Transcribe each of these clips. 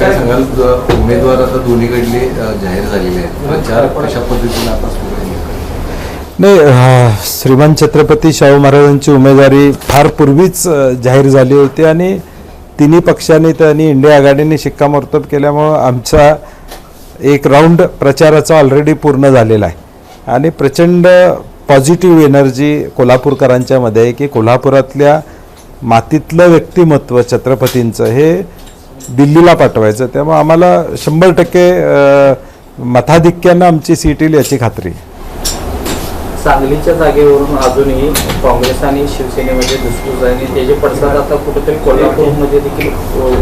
काय सांगाल उमेदवार आता दोन्हीकडले जाहीर झालेले आहेत, प्रचार कशा पद्धतीने आता सुरू आहे? नाही, श्रीमान छत्रपती शाहू महाराजांची उमेदवारी फार पूर्वीच जाहीर झाली होती आणि तिन्ही पक्षांनी आणि इंडिया आघाडीने शिक्कामोर्तब केल्यामुळं आमचा एक राऊंड प्रचाराचा ऑलरेडी पूर्ण झालेला आहे आणि प्रचंड पॉझिटिव्ह एनर्जी कोल्हापूरकरांच्या मध्ये आहे की कोल्हापुरातल्या मातीतलं व्यक्तिमत्व छत्रपतींचं हे दिल्लीला पाठवायचं, त्यामुळे आम्हाला 100% मताधिक्यानं आमची सीट येईल याची खात्री आहे. सांगलीच्या जागेवरून अजूनही काँग्रेस आणि शिवसेनेमध्ये धुसफूस आहे आणि त्याचे पडसाद आता कुठेतरी कोल्हापूरमध्ये देखील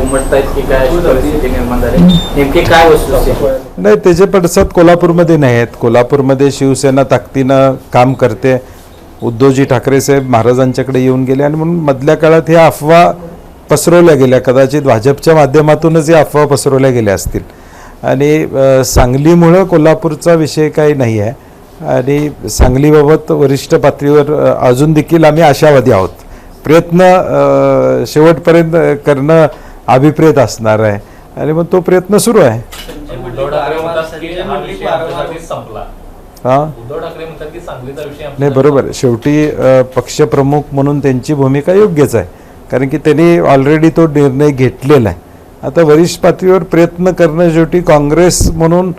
उमटत आहेत की काय अशी परिस्थिती निर्माण झाली, नेमके काय वस्तू? नाही, त्याचे पडसाद कोल्हापूरमध्ये नाही आहेत. कोल्हापूरमध्ये शिवसेना ताकदीनं काम करते. उद्धवजी ठाकरे साहेब महाराजांच्याकडे येऊन गेले आणि म्हणून मधल्या काळात ह्या अफवा पसरवल्या गेल्या, कदाचित भाजपच्या माध्यमातूनच या अफवा पसरवल्या गेल्या असतील आणि सांगलीमुळं कोल्हापूरचा विषय काही नाही आहे आणि सांगलीबाबत वरिष्ठ पातळीवर अजून देखील आम्ही आशावादी आहोत. प्रयत्न शेवटपर्यंत करणं अभिप्रेत असणार आहे आणि मग तो प्रयत्न सुरू आहे. नाही, बरोबर आहे. शेवटी पक्षप्रमुख म्हणून त्यांची भूमिका योग्यच आहे, कारण की त्यांनी ऑलरेडी तो निर्णय घेतलेला आहे. आता वरिष्ठ पातळीवर प्रयत्न करणं, शेवटी काँग्रेस म्हणून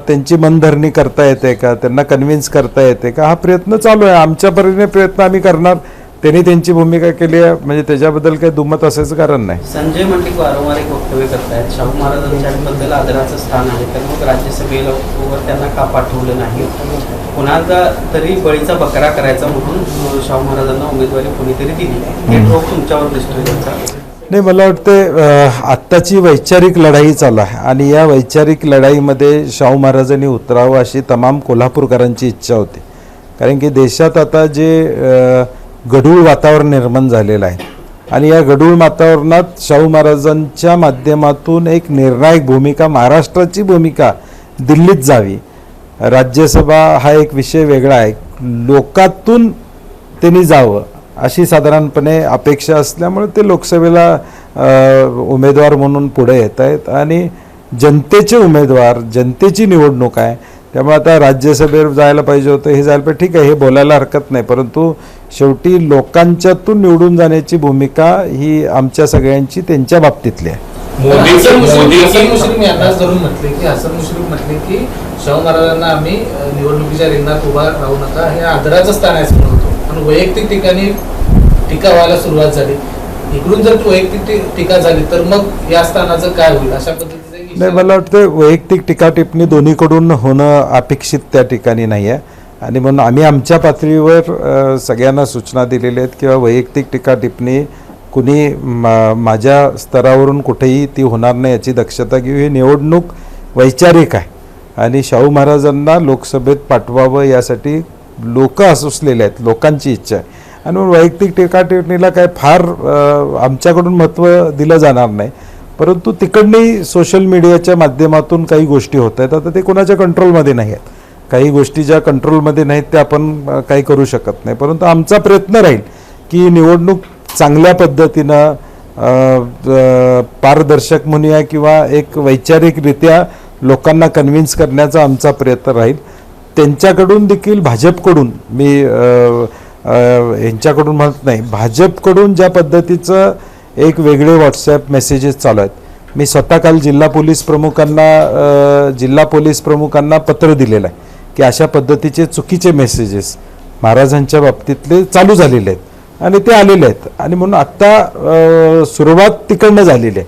त्यांची मनधरणी करता येते का, त्यांना कन्व्हिन्स करता येते का, हा प्रयत्न चालू आहे. आमच्या परीने प्रयत्न आम्ही करणार. त्यांनी त्यांची भूमिका केली आहे म्हणजे त्याच्याबद्दल काही दुमत असायचं कारण नाही. संजय मंडलिक वारंवार एक वक्तव्य करतायत, शाहू महाराजांच्याबद्दल आदराचं स्थान आहे, तर मग राज्यसभेला त्यांना का पाठवलं नाही, कुणाचा तरी बळीचा बकरा करायचा म्हणून शाहू महाराजांना उमेदवारी कोणीतरी दिली, हे ट्रोप तुमच्यावर दिसतोय त्यांचा? नाही, मला वाटते आत्ताची वैचारिक लढाई चालू आहे आणि या वैचारिक लढाईमध्ये शाहू महाराजांनी उतरावं अशी तमाम कोल्हापूरकरांची इच्छा होती, कारण की देशात आता जे गढूळ वातावरण निर्माण झालेलं आहे आणि या गढूळ वातावरणात शाहू महाराजांच्या माध्यमातून एक निर्णायक भूमिका, महाराष्ट्राची भूमिका दिल्लीत जावी. राज्यसभा हा एक विषय वेगळा आहे, लोकातून त्यांनी जावं अशी साधारणपणे अपेक्षा असल्यामुळे ते लोकसभेला उमेदवार म्हणून पुढे येत आहेत आणि जनतेचे उमेदवार, जनतेची निवडणूक आहे, त्यामुळे आता राज्यसभेवर जायला पाहिजे होतं, हे जायला पाहिजे, ठीक आहे, हे बोलायला हरकत नाही, परंतु शेवटी लोकांच्यातून निवडून जाण्याची भूमिका ही आमच्या सगळ्यांची त्यांच्या बाबतीतली आहे. हसन मुश्रीफ यांनाच धरून म्हटले की हसन मुश्रीफ म्हटले की शाहू महाराजांना आम्ही निवडणुकीच्या रिंगणात उभा राहू नका, हे आदराचं स्थान आहे असं म्हणतो आणि वैयक्तिक ठिकाणी टीका व्हायला सुरुवात झाली. इकडून जर वैयक्तिक टीका झाली तर मग या स्थानाचं काय होईल अशा पद्धतीने? नाही, मला वाटतं वैयक्तिक टीका टिप्पणी दोन्हीकडून होणं अपेक्षित त्या ठिकाणी नाही आहे आणि म्हणून आम्ही आमच्या पातळीवर सगळ्यांना सूचना दिलेल्या आहेत किंवा वैयक्तिक टीका टिप्पणी कुणी माझ्या स्तरावरून कुठेही ती होणार नाही याची दक्षता घेऊ. ही निवडणूक वैचारिक आहे आणि शाहू महाराजांना लोकसभेत पाठवावं यासाठी लोक असुसलेले आहेत, लोकांची इच्छा आहे आणि म्हणून वैयक्तिक टीका टिप्पणीला काय फार आमच्याकडून महत्त्व दिलं जाणार नाही, परंतु तिकडनंही सोशल मीडियाच्या माध्यमातून काही गोष्टी होत आहेत. आता ते कोणाच्या कंट्रोलमध्ये नाही आहेत, काही गोष्टी ज्या कंट्रोलमध्ये नाहीत त्या आपण काही करू शकत नाही, परंतु आमचा प्रयत्न राहील की निवडणूक चांगल्या पद्धतीनं पारदर्शक म्हणूया किंवा एक वैचारिकरित्या लोकांना कन्व्हिन्स करण्याचा आमचा प्रयत्न राहील. त्यांच्याकडून देखील भाजपकडून मी यांच्याकडून म्हणत नाही, भाजपकडून ज्या पद्धतीचं एक वेगळे व्हॉट्सॲप मेसेजेस चालू आहेत, मी स्वतः काल जिल्हा पोलीस प्रमुखांना पत्र दिलेलं आहे की अशा पद्धतीचे चुकीचे मेसेजेस महाराजांच्या बाबतीतले चालू झालेले आहेत आणि ते आलेले आहेत आणि म्हणून आत्ता सुरुवात तिकडनं झालेली आहे.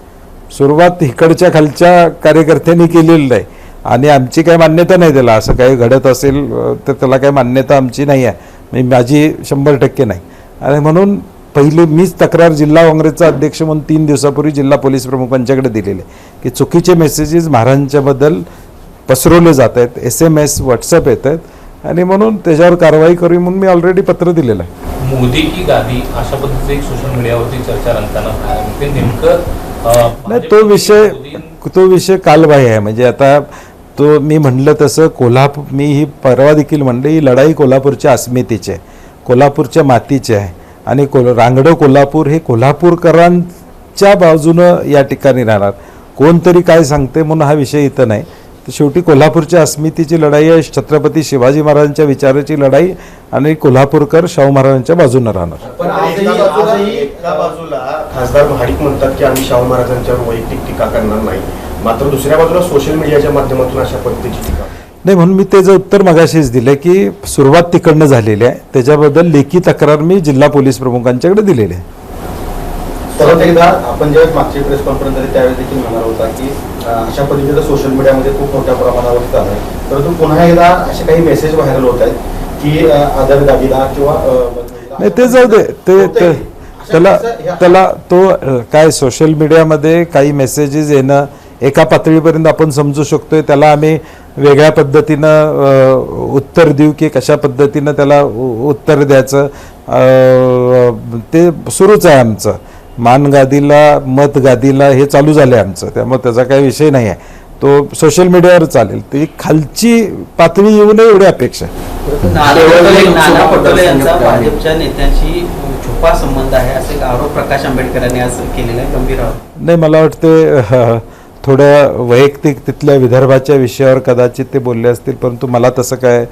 सुरुवात इकडच्या खालच्या कार्यकर्त्यांनी केलेली आहे आणि आमची काही मान्यता नाही त्याला. असं काही घडत असेल तर त्याला काही मान्यता आमची नाही आहे, म्हणजे माझी 100% नाही. आणि म्हणून पहिले मीच तक्रार जिल्हा काँग्रेसचा अध्यक्ष म्हणून 3 दिवसापूर्वी जिल्हा पोलीस प्रमुखांच्याकडे दिलेले की चुकीचे मेसेजेस महाराजांच्याबद्दल पसरवले जात आहेत, SMS व्हॉट्सअप येत आहेत आणि म्हणून त्याच्यावर कारवाई करू म्हणून मी ऑलरेडी पत्र दिलेलं आहे. मोदी की गादी अशा पद्धतीचं एक सोशल मीडियावरती चर्चा रंगताना ते नेमकं नाही, तो विषय कालबाह्य आहे. म्हणजे आता तो मी म्हणलं तसं मी ही परवा देखील म्हणलं, ही लढाई कोल्हापूरच्या अस्मितेची आहे, कोल्हापूरच्या मातीची आहे आणि रांगडं कोल्हापूर हे कोल्हापूरकरांच्या बाजूनं या ठिकाणी राहणार. कोणतरी काय सांगते म्हणून हा विषय इथं नाही. तर शेवटी कोल्हापूरच्या अस्मितेची लढाई आहे, छत्रपती शिवाजी महाराजांच्या विचाराची लढाई, आणि कोल्हापूरकर शाहू महाराजांच्या बाजूनं राहणार. पण आजही एका बाजूला खासदार महाडिक म्हणतात की आम्ही शाहू महाराजांच्यावर वैयक्तिक टीका करणार नाही, मात्र दुसऱ्या बाजूला सोशल मीडियाच्या माध्यमातून अशा पद्धतीची टीका. नाही, म्हणून मी त्याचं उत्तर मगाशीच दिलं की सुरुवात तिकडनं झालेली आहे. त्याच्याबद्दल लेखी तक्रार मी जिल्हा पोलीस प्रमुखांच्याकडे दिलेली आहे. परत एकदा आपण ज्यावेळेस मागची प्रेस कॉन्फरन्स झाली त्यावेळेस देखील म्हणाला होता की अशा पद्धतीचं सोशल मीडियामध्ये खूप मोठ्या प्रमाणावर चालू आहे, परंतु पुन्हा एकदा असे काही मेसेज व्हायरल होत आहेत की आदर दागिना किंवा नाही, ते जाऊ दे. ते त्याला तो काय सोशल मीडियामध्ये काही मेसेजेस येणं एका पातळीपर्यंत आपण समजू शकतोय. त्याला आम्ही वेगळ्या पद्धतीनं उत्तर देऊ की कशा पद्धतीनं त्याला उत्तर द्यायचं ते सुरूच आहे आमचं. मान गादीला मत गादीला हे चालू झालं आहे आमचं, त्यामुळे त्याचा काही विषय नाही आहे. तो सोशल मीडियावर चालेल. ती खालची पातळी येऊ नये एवढी अपेक्षा आहे. नाना पटोले यांचा भाजपच्या नेत्यांशी छुपा संबंध आहे असे आरोप प्रकाश आंबेडकरांनी आज केलेला आहे. गंभीर आरोप. नाही, मला वाटते थोडं वैयक्तिक तिथल्या विदर्भाच्या विषयावर कदाचित ते बोलले असतील, परंतु मला तसं काय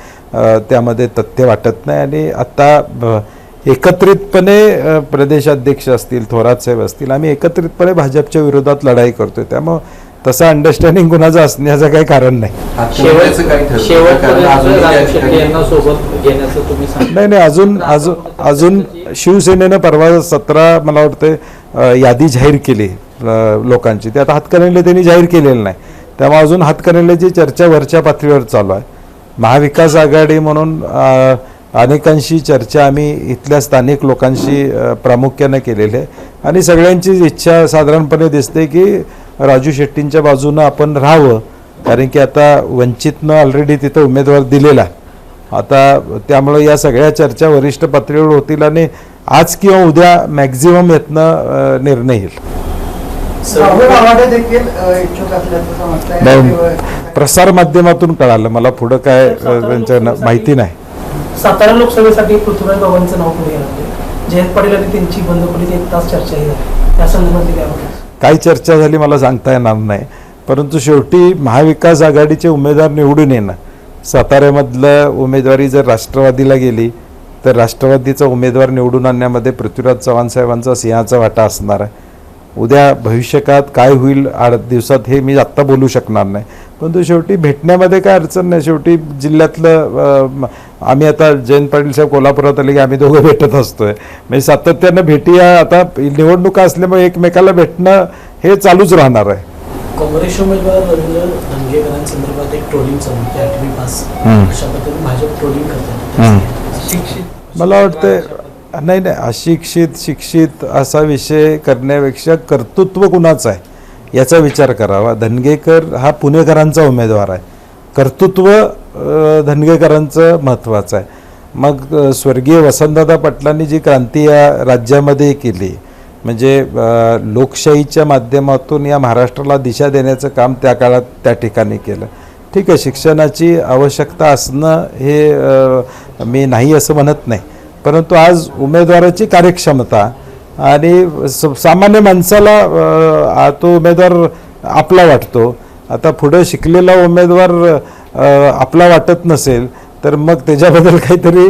त्यामध्ये तथ्य वाटत नाही. आणि आता एकत्रितपणे प्रदेशाध्यक्ष असतील, थोरात साहेब असतील, आम्ही एकत्रितपणे भाजपच्या विरोधात लढाई करतोय, त्यामुळं तसं अंडरस्टँडिंग कुणाचं असण्याचं काही कारण नाही. शेवटचं काही ठरलं कारण अजूनही यांना सोबत घेण्याचं तुम्ही सांगा. नाही, अजून शिवसेनेनं परवा 17 मला वाटतं यादी जाहीर केली लोकांची. ते आता हातकणंगले त्यांनी जाहीर केलेलं नाही, त्यामुळे अजून हातकणंगलेची चर्चा वरच्या पातळीवर चालू आहे. महाविकास आघाडी म्हणून अनेकांशी चर्चा आम्ही इथल्या स्थानिक लोकांशी प्रामुख्याने केलेली आहे, आणि सगळ्यांचीच इच्छा साधारणपणे दिसते की राजू शेट्टींच्या बाजूनं आपण राहावं, कारण की आता वंचितनं ऑलरेडी तिथं उमेदवार दिलेला. आता त्यामुळं या सगळ्या चर्चा वरिष्ठ पातळीवर होतील आणि आज किंवा उद्या मॅक्झिमम यातनं निर्णय येईल. प्रसार माध्यमातून कळालं, मला पुढं काय त्यांच्या माहिती नाही. सातारा लोकसभेसाठी पृथ्वीराज बाबांचं नाव पुढे गेलं. जयंत पाटील आणि त्यांची बंद खोलीत 1 तास चर्चाही झाली. त्या संदर्भातली काय चर्चा झाली मला सांगता येणार नाही, परंतु शेवटी महाविकास आघाडीचे उमेदवार निवडून येणं, साताऱ्यामधलं उमेदवारी जर राष्ट्रवादीला गेली तर राष्ट्रवादीचा उमेदवार निवडून आणण्यामध्ये पृथ्वीराज चव्हाण साहेबांचा सिंहाचा वाटा असणार आहे. उद्या भविष्यकाळात काय होईल 8 दिवसात हे मी आत्ता बोलू शकणार नाही, परंतु शेवटी भेटण्यामध्ये काय अडचण नाही. शेवटी जिल्ह्यातलं आम्ही आता जयंत पाटील साहेब कोल्हापुरात आले की आम्ही दोघं भेटत असतोय, म्हणजे सातत्यानं भेटी आता निवडणुका असल्यामुळे एकमेकाला भेटणं हे चालूच राहणार आहे. काँग्रेस उमेदवार रवींद्र धंगेकरांसंदर्भात एक ट्रोलिंग चालू होती 8वी पास, अशा पद्धतीने भाजप ट्रोलिंग करतात. मला वाटतं नाही, अशिक्षित शिक्षित असा विषय करण्यापेक्षा कर्तृत्व कुणाचं आहे याचा विचार करावा. धनगेकर हा पुणेकरांचा उमेदवार आहे, कर्तृत्व धनगेकरांचं महत्त्वाचं आहे. मग स्वर्गीय वसंतदादा पाटलांनी जी क्रांती या राज्यामध्ये केली, म्हणजे लोकशाहीच्या माध्यमातून या महाराष्ट्राला दिशा देण्याचं काम त्या काळात त्या ठिकाणी केलं. ठीक आहे, शिक्षणाची आवश्यकता असणं हे मी नाही असं म्हणत नाही, परंतु आज उमेदवाराची कार्यक्षमता आणि सामान्य माणसाला तो उमेदवार आपला वाटतो. आता पुढे शिकलेला उमेदवार आपला वाटत नसेल तर मग त्याच्याबद्दल काहीतरी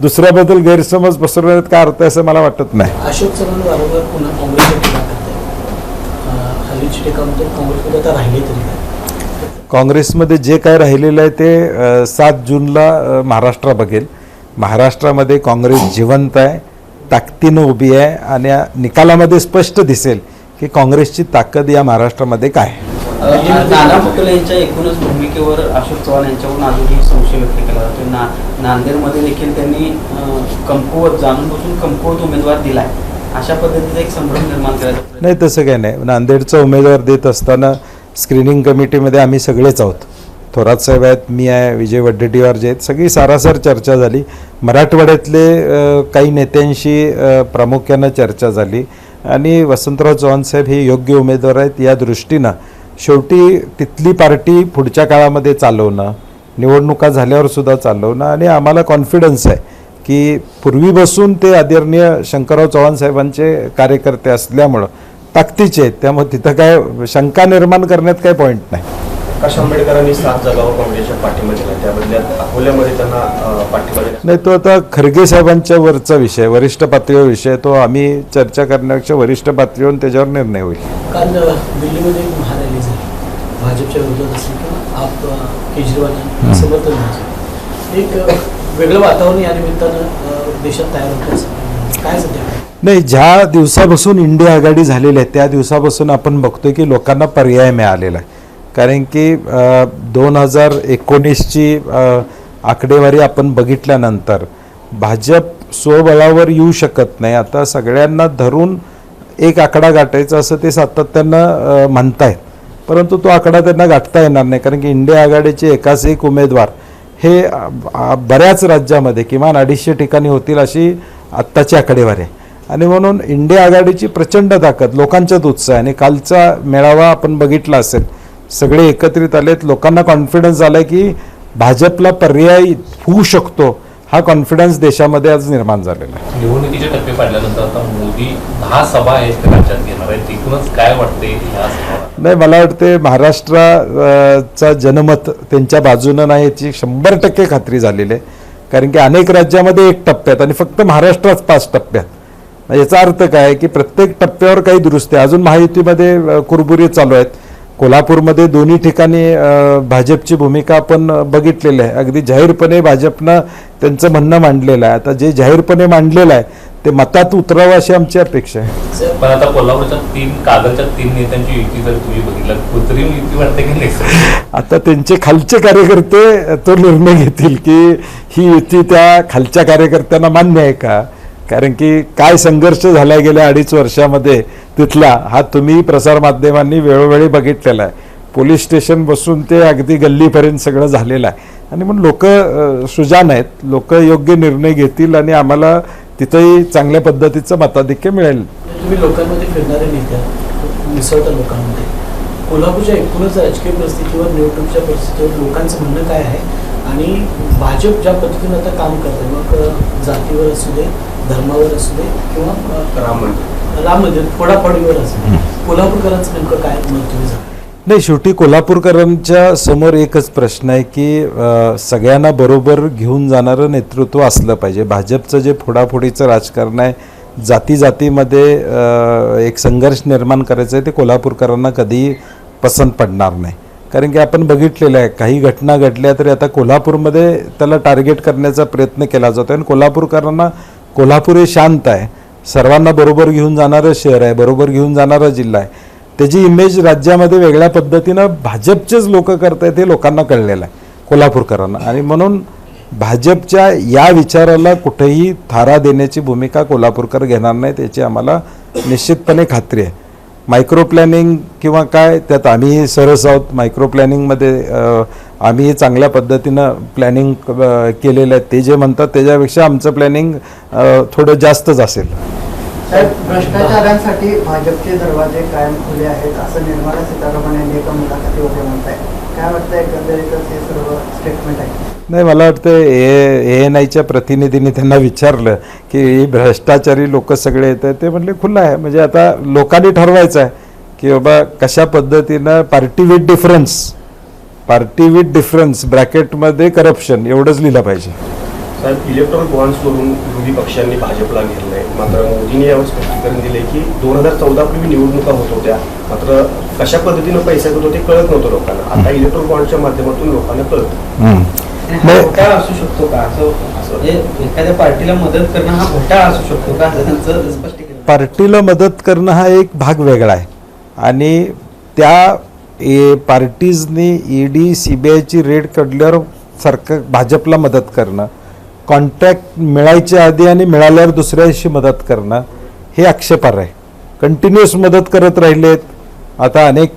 दुसऱ्याबद्दल गैरसमज पसरवण्यात काय अर्थ असं मला वाटत नाही. अशोक चव्हाण वारंवार पुन्हा काँग्रेसची टीका करतात. हल्लीची टीका म्हणतो काँग्रेसमध्ये आता राहिले तरी काय? काँग्रेसमध्ये जे काय राहिलेलं आहे ते 7 जूनला महाराष्ट्र बघेल. महाराष्ट्रामध्ये काँग्रेस जिवंत आहे, ताकदीनं उभी आहे, आणि निकालामध्ये स्पष्ट दिसेल की काँग्रेसची ताकद या महाराष्ट्रामध्ये काय आहे. नाना पटोले यांच्या एकूणच भूमिकेवर अशोक चव्हाण यांच्याकडून अजूनही संशय व्यक्त केला जातो. नांदेडमध्ये देखील त्यांनी जाणून बसून कमकुवत उमेदवार दिलाय, अशा पद्धतीचा एक संभ्रम निर्माण करायचा. नाही, तसं काय नाही. नांदेडचा उमेदवार देत असताना स्क्रीनिंग कमिटीमध्ये आम्ही सगळेच आहोत. थोरात साहेब आहेत, मी आहे, विजय वडेट्टीवार जे आहेत, सगळी सारासार चर्चा झाली. मराठवाड्यातले काही नेत्यांशी प्रामुख्यानं चर्चा झाली, आणि वसंतराव चव्हाण साहेब हे योग्य उमेदवार आहेत. या दृष्टीनं शेवटी तिथली पार्टी पुढच्या काळामध्ये चालवणं, निवडणुका झाल्यावर सुद्धा चालवणं, आणि आम्हाला कॉन्फिडन्स आहे की पूर्वीपासून ते आदरणीय शंकरराव चव्हाण साहेबांचे कार्यकर्ते असल्यामुळं ताकदीचे आहेत, त्यामुळे तिथं काय शंका निर्माण करण्यात काही पॉईंट नाही. प्रकाश आंबेडकरांनी 7 जागावर काँग्रेसच्या पाठिंबा दिला, त्याबद्दल अकोल्यामध्ये त्यांना पाठिंबा दिला. नाही, तो आता खरगे साहेबांच्या वरचा विषय, वरिष्ठ पातळीवर विषय, तो आम्ही चर्चा करण्यापेक्षा वरिष्ठ पातळीवर त्याच्यावर निर्णय होईल. काल दिल्लीमध्ये एक महारॅली झाली भाजपच्या विरोधात असेल किंवा आप केजरीवाल समर्थन झालं. एक वेगळं वातावरण या निमित्तानं देशात तयार होतं, काय सध्या? नाही, ज्या दिवसापासून इंडिया आघाडी झालेली आहे त्या दिवसापासून आपण बघतोय की लोकांना पर्याय मिळालेला आहे. कारण की 2019ची आकडेवारी आपण बघितल्यानंतर भाजप स्वबळावर येऊ शकत नाही. आता सगळ्यांना धरून एक आकडा गाठायचा असं ते सातत्यानं म्हणतायत, परंतु तो आकडा त्यांना गाठता येणार नाही. कारण की इंडिया आघाडीचे एकाच एक उमेदवार हे बऱ्याच राज्यामध्ये किमान 250 ठिकाणी होतील अशी आत्ताची आकडेवारी आहे. आणि म्हणून इंडिया आघाडीची प्रचंड ताकद, लोकांच्यात उत्साह. आणि कालचा मेळावा आपण बघितला असेल, सगळे एकत्रित आलेत, लोकांना कॉन्फिडन्स आलाय की भाजपला पर्याय होऊ शकतो, हा कॉन्फिडन्स देशामध्ये आज निर्माण झालेला आहे. निवडणुकीचे टप्पे पाडल्यानंतर आता मोदी 10 सभा आहेत राज्यात घेणार आहेत, एकूणच काय वाटते या सभाला? नाही, मला वाटते महाराष्ट्राचा जनमत त्यांच्या बाजूनं नाही याची 100% खात्री झालेली आहे. कारण की अनेक राज्यामध्ये 1 टप्प्यात आणि फक्त महाराष्ट्रात 5 टप्प्यात. याचा अर्थ काय की प्रत्येक टप्प्यावर काही दुरुस्ती. अजून महायुतीमध्ये कुरबुरी चालू आहेत. कोल्हापूरमध्ये दोन्ही ठिकाणी भाजपची भूमिका आपण बघितलेली आहे. अगदी जाहीरपणे भाजपनं त्यांचं म्हणणं मांडलेलं आहे. आता जे जाहीरपणे मांडलेलं आहे ते मतात उतरावं अशी आमची अपेक्षा आहे. पण आता कोल्हापूरच्या कागदच्या 3 नेत्यांची युती जर तुम्ही बघितलं, कृत्रिम युती वाटते की नाही? आता त्यांचे खालचे कार्यकर्ते तो निर्णय घेतील की ही युती त्या खालच्या कार्यकर्त्यांना मान्य आहे का. कारण की काय संघर्ष झाला गेल्या 2.5 वर्षामध्ये तिथला, हा तुम्ही प्रसारमाध्यमांनी वेळोवेळी बघितलेला आहे. पोलीस स्टेशन बसून ते अगदी गल्लीपर्यंत सगळं झालेलं आहे. आणि म्हणून लोक सुजाण आहेत, लोक योग्य निर्णय घेतील आणि आम्हाला तिथंही चांगल्या पद्धतीचं मताधिक्य मिळेल. तुम्ही लोकांमध्ये फिरणारे नेते मिसळता लोकांमध्ये, कोल्हापूरच्या एकूणच राजकीय परिस्थितीवर, निवडणुकीच्या परिस्थितीवर लोकांचं म्हणणं काय आहे आणि भाजप ज्या पद्धतीनं आता काम करते, मग जातीवर असू दे, धर्मावर असू दे किंवा राम मंदिर फोडाफोडीवर असू दे, कोल्हापूरकरांचं नेमकं काय मत तुम्ही सांगा? नाही, शेवटी कोल्हापूरकरांच्या समोर एकच प्रश्न आहे की सगळ्यांना बरोबर घेऊन जाणारं नेतृत्व असलं पाहिजे. भाजपचं जे फोडाफोडीचं राजकारण आहे, जाती जातीमध्ये एक संघर्ष निर्माण करायचं आहे, ते कोल्हापूरकरांना कधीही पसंत पडणार नाही. कारण की आपण बघितलेलं आहे, काही घटना घडल्या तरी आता कोल्हापूरमध्ये त्याला टार्गेट करण्याचा प्रयत्न केला जातो. आणि कोल्हापूरकरांना कोल्हापूर हे शांत आहे, सर्वांना बरोबर घेऊन जाणारं शहर आहे, बरोबर घेऊन जाणारा जिल्हा आहे. त्याची इमेज राज्यामध्ये वेगळ्या पद्धतीनं भाजपचेच लोक करतायत हे लोकांना कळलेलं आहे कोल्हापूरकरांना. आणि म्हणून भाजपच्या या विचाराला कुठेही थारा देण्याची भूमिका कोल्हापूरकर घेणार नाहीत याची आम्हाला निश्चितपणे खात्री आहे. मायक्रो प्लॅनिंग किंवा काय त्यात आम्ही सरस आहोत. मायक्रो प्लॅनिंगमध्ये आम्ही चांगल्या पद्धतीनं प्लॅनिंग केलेलं आहे. ते जे म्हणतात त्याच्यापेक्षा आमचं प्लॅनिंग थोडं जास्तच असेल. साहेब, भ्रष्टाचारांसाठी भाजपचे दरवाजे कायम खुले आहेत असं निर्मला सीतारामन यांनी एका मुलाखतीमध्ये म्हणताय. काय वाटतं, एकंदरीतच हे सर्व स्टेटमेंट आहे? नाही, मला वाटतं ANIच्या प्रतिनिधींनी त्यांना विचारलं की भ्रष्टाचारी लोक सगळे येत आहेत, ते म्हणले खुलं आहे. म्हणजे आता लोकांनी ठरवायचं आहे की बाबा कशा पद्धतीनं पार्टी विथ डिफरन्स ब्रॅकेटमध्ये करप्शन एवढंच लिहिलं पाहिजे. साहेब, इलेक्ट्रॉनिक बॉन्ड्सवरून विरोधी पक्षांनी भाजपला घेतलंय. मात्र मोदींनी यावर स्पष्टीकरण दिले की 2014 पूर्वी निवडणुका होत होत्या, मात्र कशा पद्धतीनं पैसे येत होते कळत नव्हतं लोकांना. आता इलेक्ट्रॉनिक बॉन्डच्या माध्यमातून लोकांना कळतं. घोटाळा असू शकतो का? असं एखाद्या पार्टीला मदत करणं हा घोटाळा असू शकतो का, असं त्यांचं स्पष्टीकरण? पार्टीला मदत करणं हा एक भाग वेगळा आहे आणि त्या पार्टीजनी ED CBIची रेड काढल्यावर सरकार भाजपला मदत करणं, कॉन्ट्रॅक्ट मिळायच्या आधी आणि मिळाल्यावर दुसऱ्या दिवशी मदत करणं हे आक्षेपार्ह आहे. कंटिन्युअस मदत करत राहिलेत. आता अनेक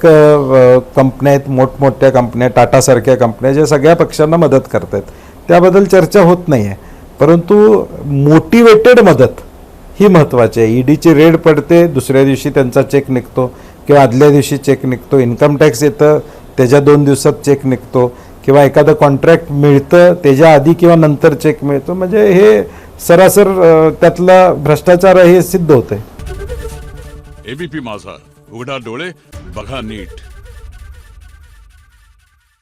कंपन्या आहेत, मोठमोठ्या कंपन्या, टाटासारख्या कंपन्या ज्या सगळ्या पक्षांना मदत करत आहेत, त्याबद्दल चर्चा होत नाही आहे. परंतु मोटिवेटेड मदत ही महत्त्वाची आहे. EDची रेड पडते, दुसऱ्या दिवशी त्यांचा चेक निघतो किंवा आदल्या दिवशी चेक निघतो. इन्कम टॅक्स येतं, त्याच्या 2 दिवसात चेक निघतो किंवा एखादं कॉन्ट्रॅक्ट मिळतं त्याच्या आधी किंवा नंतर चेक मिळतो. म्हणजे हे सरासर त्यातला भ्रष्टाचार आहे हे सिद्ध होतं आहे. ABP माझा उघडा डोळे बघा नीट.